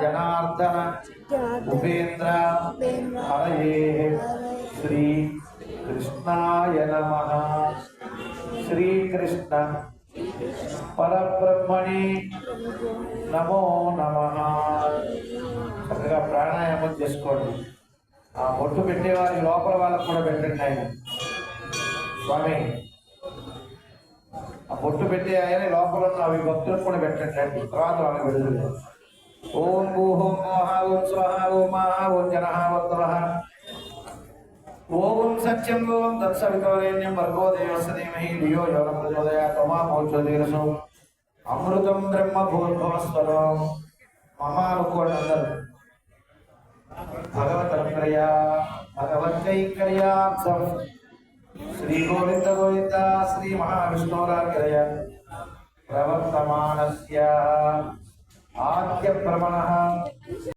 जनार्दन उपेन्द्र हरये श्री कृष्णाय नमः। श्री कृष्ण परब्रह्मणे नमो नमः। చక్కగా ప్రాణాయామం చేసుకోండి. ఆ బొట్టు పెట్టేవారి లోపల వాళ్ళకు కూడా పెట్టండి. ఆయన స్వామి ఆ బొట్టు పెట్టే ఆయన లోపల ఉన్న అవి భక్తులకు కూడా పెట్టండి. తర్వాత వాళ్ళకి విడుదల. ఓం భూహోం మోహ ఓం స్వహ ఓం మహ ఓం జనః వత్వః ఓం సత్యం ఓం తత్సవితుర్వరేణ్యం భర్గో దేవస్య ధీమహి ధియో యో నః ప్రచోదయాత్ తమామోచోదీరసో అమృతం బ్రహ్మ భూర్భువస్వరం. మహానుకోండి అందరూ. భగవత్ భగవత్కైంకర్యార్థం శ్రీ గోవింద గోవింద శ్రీ మహావిష్ణురాగ్రయ ప్రవర్తమానస్య ఆద్య భ్రమణః